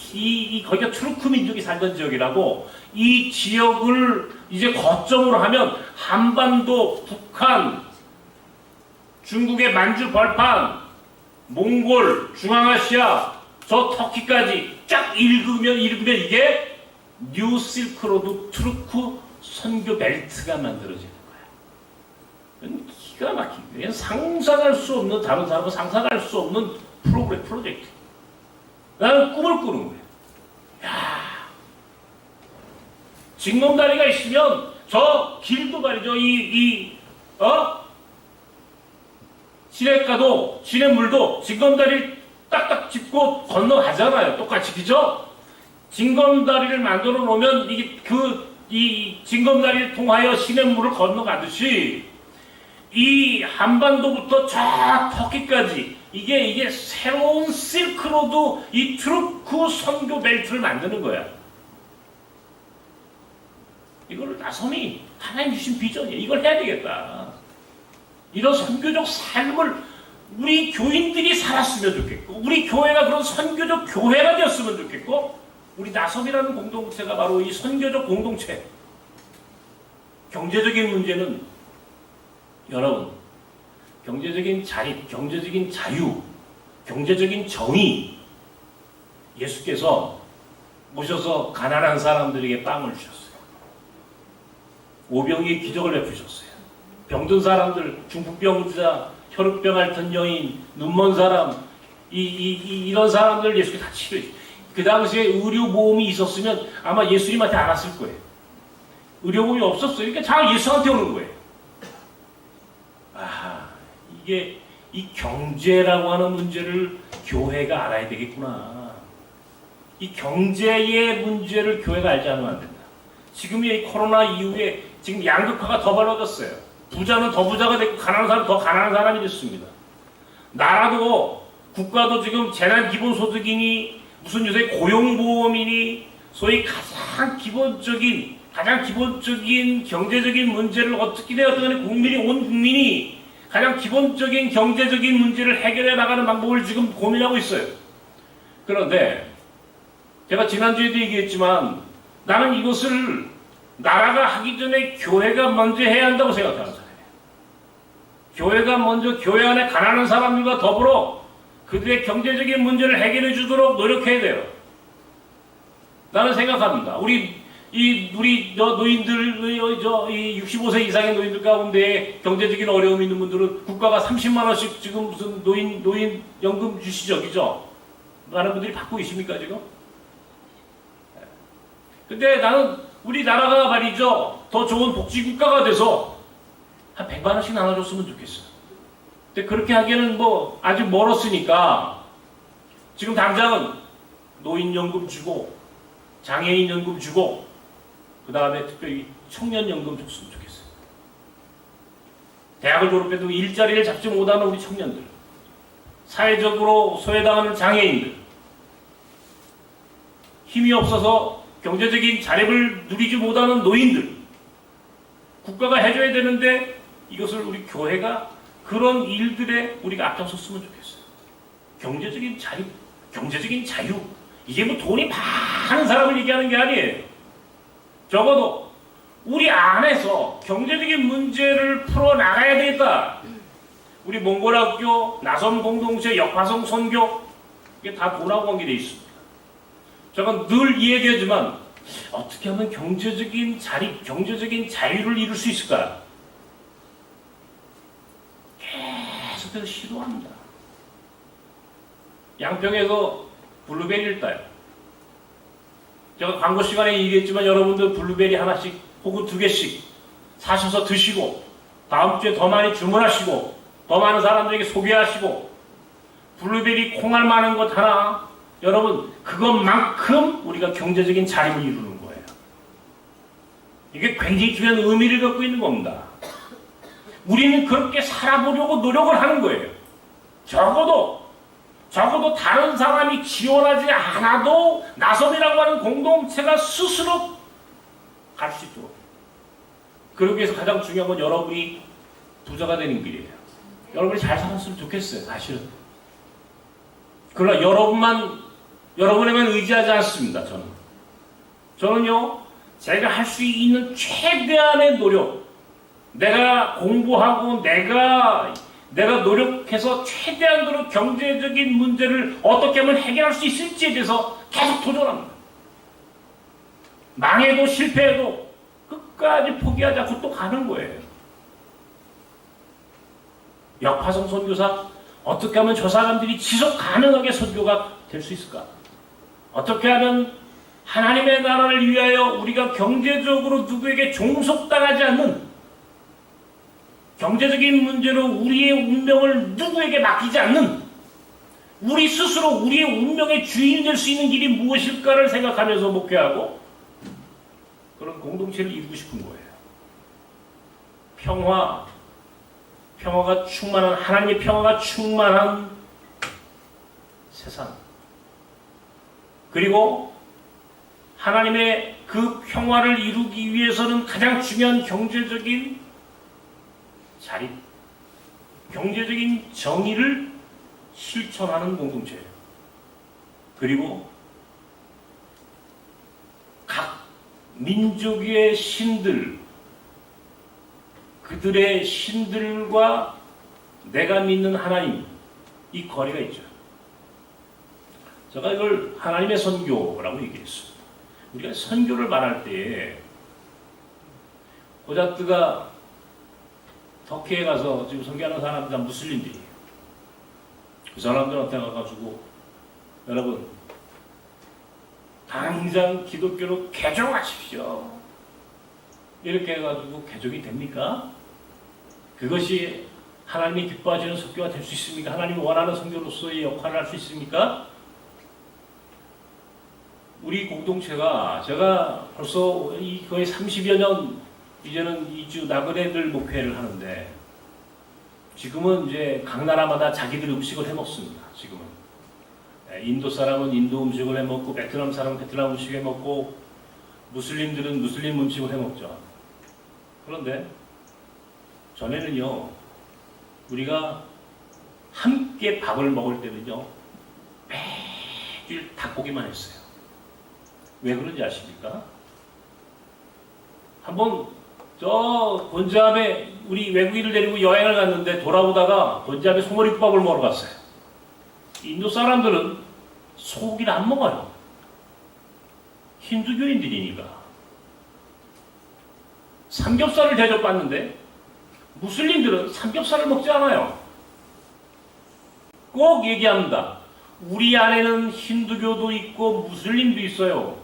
거기가 투르크 민족이 살던 지역이라고 이 지역을 이제 거점으로 하면 한반도, 북한, 중국의 만주 벌판, 몽골, 중앙아시아, 저 터키까지 쫙 읽으면 이게 뉴 실크로드 투르크 선교 벨트가 만들어지는 거야. 기가 막히게 상상할 수 없는 다른 사람은 상상할 수 없는 프로젝트. 나는 꿈을 꾸는 거야. 야, 징검다리가 있으면 저 길도 말이죠. 시냇가도, 시냇물도 징검다리를 딱딱 짚고 건너가잖아요. 똑같이, 그죠? 징검다리를 만들어 놓으면 이 징검다리를 통하여 시냇물을 건너가듯이 이 한반도부터 저 터키까지 이게 새로운 실크로드, 이 트루크 선교 벨트를 만드는 거야. 이거를 나섬이 하나님 주신 비전이에요. 이걸 해야 되겠다. 이런 선교적 삶을 우리 교인들이 살았으면 좋겠고, 우리 교회가 그런 선교적 교회가 되었으면 좋겠고, 우리 나섬이라는 공동체가 바로 이 선교적 공동체. 경제적인 문제는 여러분, 경제적인 자립, 경제적인 자유, 경제적인 정의, 예수께서 오셔서 가난한 사람들에게 빵을 주셨어요. 오병이의 기적을 베푸셨어요. 병든 사람들, 중풍병자, 혈우병 앓던 여인, 눈먼 사람, 이런 사람들 예수께서 다 치료해. 그 당시에 의료보험이 있었으면 아마 예수님한테 안 왔을 거예요. 의료보험이 없었어요. 그러니까 다 예수한테 오는 거예요. 이게 이 경제라고 하는 문제를 교회가 알아야 되겠구나. 이 경제의 문제를 교회가 알지 않으면 안 된다. 지금 이 코로나 이후에 지금 양극화가 더 벌어졌어요. 부자는 더 부자가 됐고 가난한 사람은 더 가난한 사람이 됐습니다. 나라도 국가도 지금 재난기본소득이니 무슨 요새 고용보험이니 소위 가장 기본적인 경제적인 문제를 어떻게 되었든 온 국민이 가장 기본적인 경제적인 문제를 해결해 나가는 방법을 지금 고민하고 있어요. 그런데 제가 지난주에도 얘기했지만 나는 이것을 나라가 하기 전에 교회가 먼저 해야 한다고 생각하는 사람이에요. 교회가 먼저 교회 안에 가난한 사람들과 더불어 그들의 경제적인 문제를 해결해 주도록 노력해야 돼요. 나는 생각합니다. 우리 노인들, 이 65세 이상의 노인들 가운데 경제적인 어려움이 있는 분들은 국가가 30만 원씩 지금 무슨 노인 연금 주시죠, 그죠? 많은 분들이 받고 계십니까, 지금? 근데 나는 우리나라가 말이죠, 더 좋은 복지국가가 돼서 한 100만 원씩 나눠줬으면 좋겠어요. 근데 그렇게 하기에는 뭐 아직 멀었으니까 지금 당장은 노인연금 주고 장애인연금 주고 그 다음에 특별히 청년연금 줬으면 좋겠어요. 대학을 졸업해도 일자리를 잡지 못하는 우리 청년들, 사회적으로 소외당하는 장애인들, 힘이 없어서 경제적인 자립을 누리지 못하는 노인들, 국가가 해줘야 되는데 이것을 우리 교회가 그런 일들에 우리가 앞장섰으면 좋겠어요. 경제적인 자립, 경제적인 자유, 이게 뭐 돈이 많은 사람을 얘기하는 게 아니에요. 적어도 우리 안에서 경제적인 문제를 풀어나가야 되겠다. 우리 몽골학교, 나섬 공동체, 역화성 선교, 이게 다 돈하고 관계되어 있습니다. 제가 늘 이 얘기하지만 어떻게 하면 경제적인 자립, 경제적인 자유를 이룰 수 있을까? 계속해서 시도합니다. 양평에서 블루베리를 따요. 제가 광고 시간에 얘기했지만 여러분들 블루베리 하나씩 혹은 2개씩 사셔서 드시고 다음 주에 더 많이 주문하시고 더 많은 사람들에게 소개하시고 블루베리 콩알 많은 것 하나, 여러분 그것만큼 우리가 경제적인 자립을 이루는 거예요. 이게 굉장히 중요한 의미를 갖고 있는 겁니다. 우리는 그렇게 살아보려고 노력을 하는 거예요. 적어도 다른 사람이 지원하지 않아도 나섬이라고 하는 공동체가 스스로 갈 수 있도록. 그러기 위해서 가장 중요한 건 여러분이 부자가 되는 길이에요. 여러분이 잘 살았으면 좋겠어요, 사실은. 그러나 여러분에게만 의지하지 않습니다, 저는요, 제가 할 수 있는 최대한의 노력, 내가 공부하고 내가 노력해서 최대한으로 경제적인 문제를 어떻게 하면 해결할 수 있을지에 대해서 계속 도전합니다. 망해도 실패해도 끝까지 포기하지 않고 또 가는 거예요. 역화성 선교사, 어떻게 하면 저 사람들이 지속 가능하게 선교가 될 수 있을까? 어떻게 하면 하나님의 나라를 위하여 우리가 경제적으로 누구에게 종속당하지 않는, 경제적인 문제로 우리의 운명을 누구에게 맡기지 않는, 우리 스스로 우리의 운명의 주인이 될 수 있는 길이 무엇일까를 생각하면서 목회하고 그런 공동체를 이루고 싶은 거예요. 평화가 충만한, 하나님의 평화가 충만한 세상. 그리고 하나님의 그 평화를 이루기 위해서는 가장 중요한 경제적인 자립, 경제적인 정의를 실천하는 공동체예요. 그리고 각 민족의 신들, 그들의 신들과 내가 믿는 하나님, 이 거리가 있죠. 제가 이걸 하나님의 선교라고 얘기했습니다. 우리가 선교를 말할 때 호자트가 터키에 가서 지금 선교하는 사람들 다 무슬림들이에요. 그 사람들한테 가가지고 여러분 당장 기독교로 개종하십시오 이렇게 해가지고 개종이 됩니까? 그것이 하나님이 기뻐하시는 선교가 될 수 있습니까? 하나님이 원하는 선교로서의 역할을 할 수 있습니까? 우리 공동체가, 제가 벌써 거의 30여 년 이제는 2주 나그네들 목회를 하는데, 지금은 이제 각 나라마다 자기들 음식을 해 먹습니다. 지금은 인도 사람은 인도 음식을 해 먹고, 베트남 사람은 베트남 음식을 해 먹고, 무슬림들은 무슬림 음식을 해 먹죠. 그런데 전에는요, 우리가 함께 밥을 먹을 때는요, 매일 닭고기만 했어요. 왜 그런지 아십니까? 한번 저 곤자암에 우리 외국인을 데리고 여행을 갔는데 돌아오다가 곤자암에 소머리국밥을 먹으러 갔어요. 인도 사람들은 소고기를 안 먹어요. 힌두교인들이니까. 삼겹살을 대접받는데 무슬림들은 삼겹살을 먹지 않아요. 꼭 얘기합니다. 우리 안에는 힌두교도 있고 무슬림도 있어요.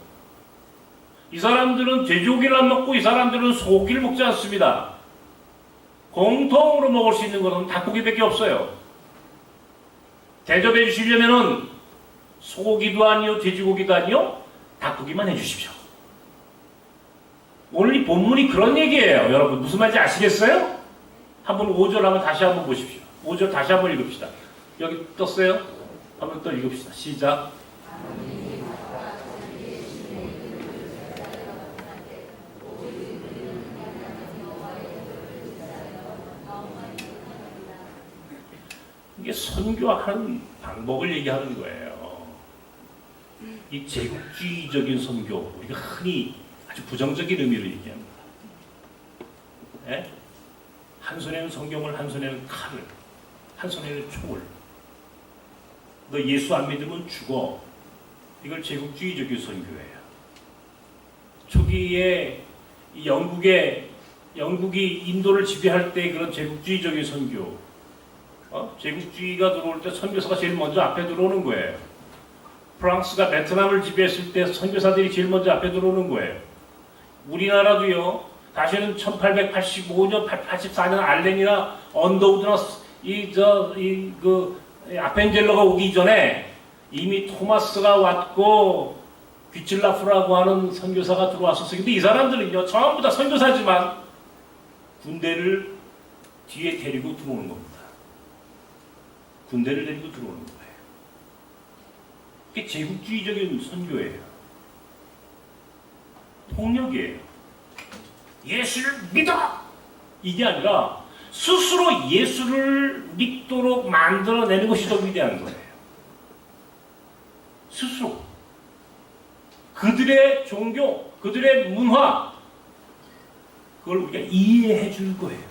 이 사람들은 돼지고기를 안 먹고 이 사람들은 소고기를 먹지 않습니다. 공통으로 먹을 수 있는 것은 닭고기밖에 없어요. 대접해 주시려면은 소고기도 아니요, 돼지고기도 아니요, 닭고기만 해주십시오. 오늘 이 본문이 그런 얘기예요. 여러분 무슨 말인지 아시겠어요? 한번 5절 한번 다시 한번 보십시오. 5절 다시 한번 읽읍시다. 여기 떴어요? 한번 또 읽읍시다. 시작. 이게 선교하는 방법을 얘기하는 거예요. 이 제국주의적인 선교, 우리가 흔히 아주 부정적인 의미로 얘기합니다. 네? 한 손에는 성경을, 한 손에는 칼을, 한 손에는 총을. 너 예수 안 믿으면 죽어. 이걸 제국주의적인 선교예요. 초기에 영국이 인도를 지배할 때 그런 제국주의적인 선교, 제국주의가 들어올 때 선교사가 제일 먼저 앞에 들어오는 거예요. 프랑스가 베트남을 지배했을 때 선교사들이 제일 먼저 앞에 들어오는 거예요. 우리나라도요. 다시는 1885년, 84년 알렌이나 언더우드나 아펜젤러가 오기 전에 이미 토마스가 왔고 귀칠라프라고 하는 선교사가 들어왔었어요. 근데 이 사람들은요, 전부 다 선교사지만 군대를 뒤에 데리고 들어오는 겁니다. 군대를 데리고 들어오는 거예요. 이게 제국주의적인 선교예요. 폭력이에요. 예수를 믿어! 이게 아니라 스스로 예수를 믿도록 만들어내는 것이 더 위대한 거예요. 스스로. 그들의 종교, 그들의 문화, 그걸 우리가 이해해 줄 거예요.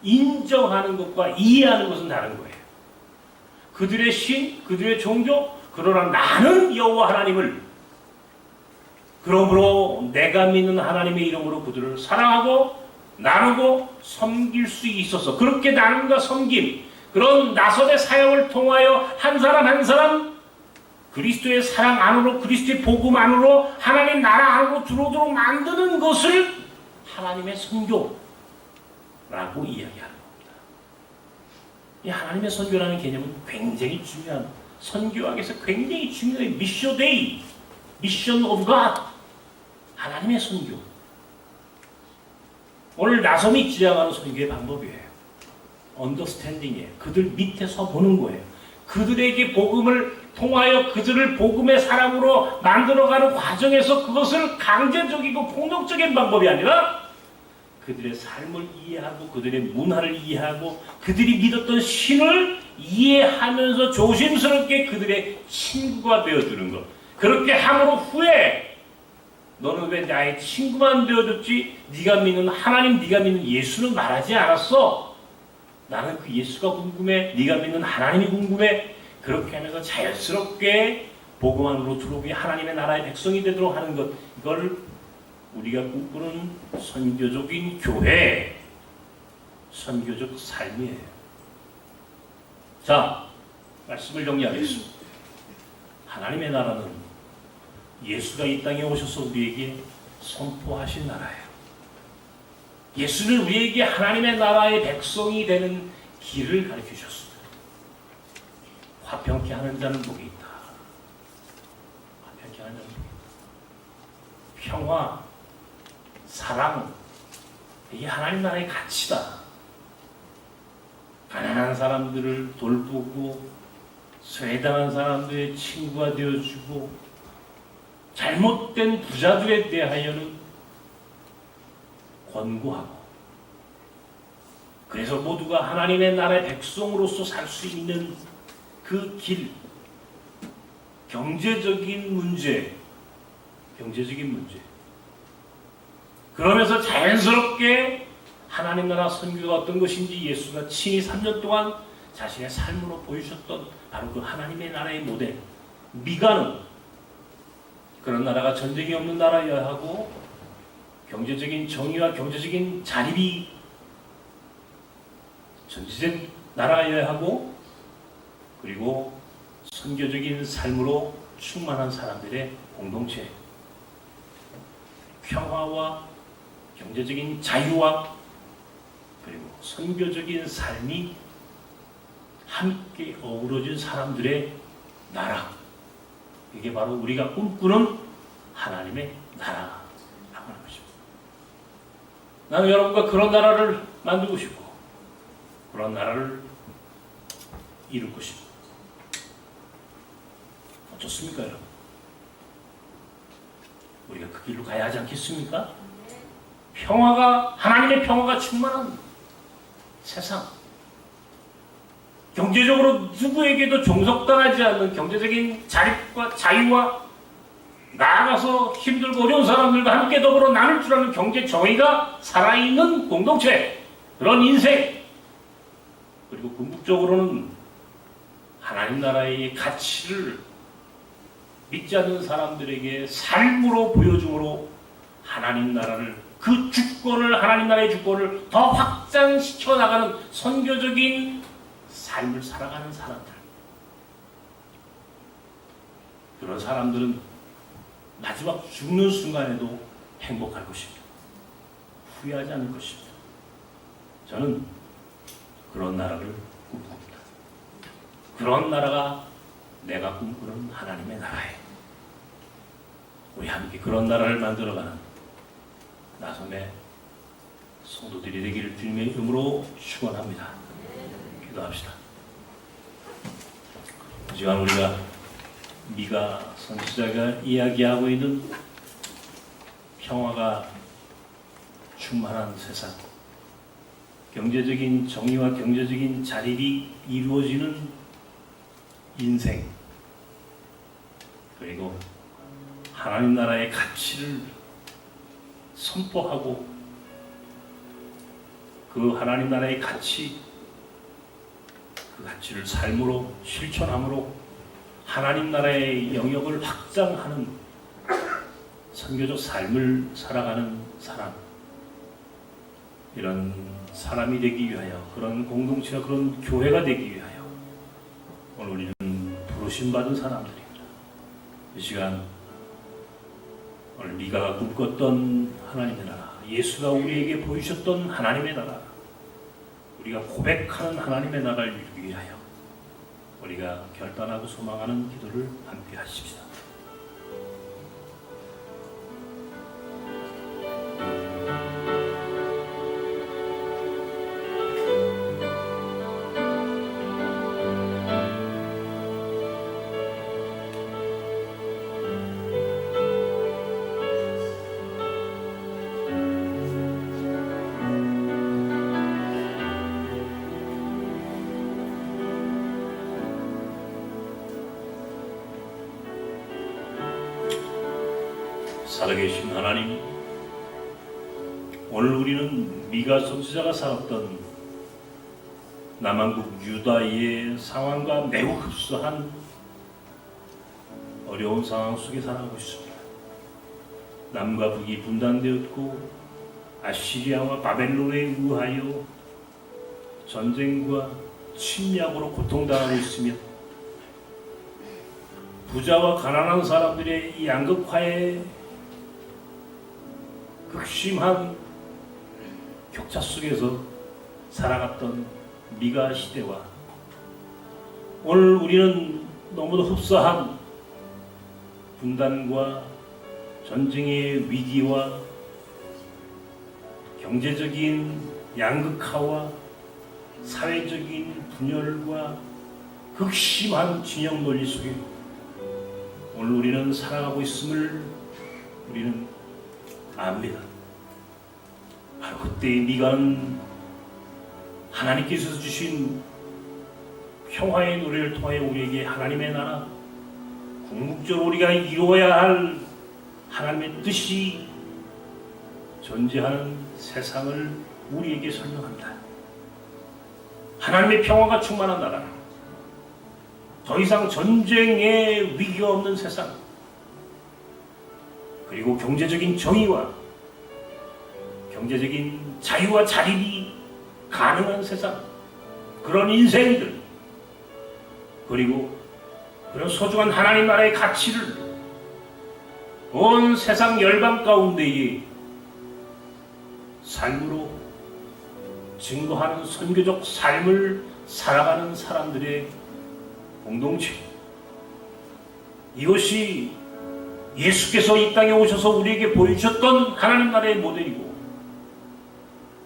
인정하는 것과 이해하는 것은 다른 거예요. 그들의 신, 그들의 종교, 그러나 나는 여호와 하나님을, 그러므로 내가 믿는 하나님의 이름으로 그들을 사랑하고 나누고 섬길 수 있어서, 그렇게 나눔과 섬김, 그런 나선의 사역을 통하여 한 사람 한 사람 그리스도의 사랑 안으로, 그리스도의 복음 안으로, 하나님의 나라 안으로 들어오도록 만드는 것을 하나님의 선교라고 이야기하는 겁니다. 이 하나님의 선교라는 개념은 굉장히 중요한, 선교학에서 굉장히 중요한 미션데이, 미션 오브 갓, 하나님의 선교. 오늘 나섬이 지향하는 선교의 방법이에요. 언더스탠딩이에요. 그들 밑에서 보는 거예요. 그들에게 복음을 통하여 그들을 복음의 사람으로 만들어가는 과정에서 그것을 강제적이고 폭력적인 방법이 아니라 그들의 삶을 이해하고 그들의 문화를 이해하고 그들이 믿었던 신을 이해하면서 조심스럽게 그들의 친구가 되어주는 것. 그렇게 함으로 후에 너는 왜 나의 친구만 되어줬지? 네가 믿는 하나님, 네가 믿는 예수는 말하지 않았어. 나는 그 예수가 궁금해. 네가 믿는 하나님이 궁금해. 그렇게 하면서 자연스럽게 복음 안으로 들어오게 하나님의 나라의 백성이 되도록 하는 것. 이걸 우리가 꿈꾸는 선교적인 교회, 선교적 삶이에요. 자, 말씀을 정리하겠습니다. 하나님의 나라는 예수가 이 땅에 오셔서 우리에게 선포하신 나라예요. 예수는 우리에게 하나님의 나라의 백성이 되는 길을 가르쳐 주셨습니다. 화평케 하는 자는 복이 있다. 화평케 하는 자는 복이 있다. 평화, 사랑, 이게 하나님 나라의 가치다. 가난한 사람들을 돌보고 쇠당한 사람들의 친구가 되어주고 잘못된 부자들에 대하여는 권고하고, 그래서 모두가 하나님의 나라의 백성으로서 살 수 있는 그 길, 경제적인 문제, 그러면서 자연스럽게 하나님 나라 선교가 어떤 것인지 예수가 친히 3년 동안 자신의 삶으로 보여주셨던 바로 그 하나님의 나라의 모델. 미가는 그런 나라가 전쟁이 없는 나라여야 하고, 경제적인 정의와 경제적인 자립이 전제된 나라여야 하고, 그리고 선교적인 삶으로 충만한 사람들의 공동체, 평화와 경제적인 자유와 그리고 선교적인 삶이 함께 어우러진 사람들의 나라, 이게 바로 우리가 꿈꾸는 하나님의 나라라고 하는 것입니다. 나는 여러분과 그런 나라를 만들고 싶고 그런 나라를 이룰 것입니다. 어떻습니까, 여러분? 우리가 그 길로 가야 하지 않겠습니까? 평화가, 하나님의 평화가 충만한 세상, 경제적으로 누구에게도 종속당하지 않는 경제적인 자립과 자유와, 나아가서 힘들고 어려운 사람들과 함께 더불어 나눌 줄 아는 경제 정의가 살아있는 공동체, 그런 인생, 그리고 궁극적으로는 하나님 나라의 가치를 믿지 않는 사람들에게 삶으로 보여줌으로 하나님 나라를, 그 주권을, 하나님 나라의 주권을 더 확장시켜 나가는 선교적인 삶을 살아가는 사람들. 그런 사람들은 마지막 죽는 순간에도 행복할 것입니다. 후회하지 않을 것입니다. 저는 그런 나라를 꿈꿉니다. 그런 나라가 내가 꿈꾸는 하나님의 나라예요. 우리 함께 그런 나라를 만들어가는 나섬의 성도들이 되기를 주님의 이름으로 축원합니다. 기도합시다. 이 시간 우리가 미가 선지자가 이야기하고 있는 평화가 충만한 세상, 경제적인 정의와 경제적인 자립이 이루어지는 인생, 그리고 하나님 나라의 가치를 선포하고 그 하나님 나라의 가치, 그 가치를 삶으로 실천함으로 하나님 나라의 영역을 확장하는 선교적 삶을 살아가는 사람, 이런 사람이 되기 위하여, 그런 공동체와 그런 교회가 되기 위하여 오늘 우리는 부르심 받은 사람들입니다. 이 시간 오늘 미가가 꿈꿨던 하나님의 나라, 예수가 우리에게 보이셨던 하나님의 나라, 우리가 고백하는 하나님의 나라를 이루기 위하여 우리가 결단하고 소망하는 기도를 함께 하십시다. 살아계신 하나님, 오늘 우리는 미가 선지자가 살았던 남한국 유다의 상황과 매우 흡사한 어려운 상황 속에 살아가고 있습니다. 남과 북이 분단되었고 아시리아와 바벨론에 의하여 전쟁과 침략으로 고통당하고 있으며 부자와 가난한 사람들의 이 양극화에 극심한 격차 속에서 살아갔던 미가 시대와 오늘 우리는 너무도 흡사한 분단과 전쟁의 위기와 경제적인 양극화와 사회적인 분열과 극심한 진영 논리 속에 오늘 우리는 살아가고 있음을 우리는 압니다. 바로 그때의 미가는 하나님께서 주신 평화의 노래를 통하여 우리에게 하나님의 나라, 궁극적으로 우리가 이루어야 할 하나님의 뜻이 존재하는 세상을 우리에게 설명합니다. 하나님의 평화가 충만한 나라, 더 이상 전쟁의 위기가 없는 세상, 그리고 경제적인 정의와 경제적인 자유와 자립이 가능한 세상, 그런 인생들, 그리고 그런 소중한 하나님 나라의 가치를 온 세상 열방 가운데에 삶으로 증거하는 선교적 삶을 살아가는 사람들의 공동체, 이것이 예수께서 이 땅에 오셔서 우리에게 보여주셨던 하나님 나라의 모델이고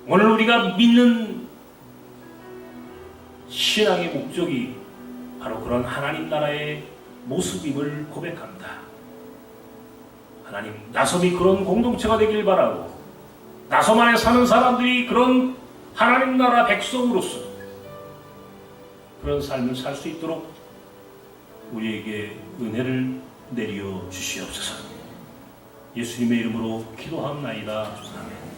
오늘 우리가 믿는 신앙의 목적이 바로 그런 하나님 나라의 모습임을 고백합니다. 하나님, 나섬이 그런 공동체가 되길 바라고 나섬 안에 사는 사람들이 그런 하나님 나라 백성으로서 그런 삶을 살 수 있도록 우리에게 은혜를 내려 주시옵소서. 예수님의 이름으로 기도하옵나이다. 아멘.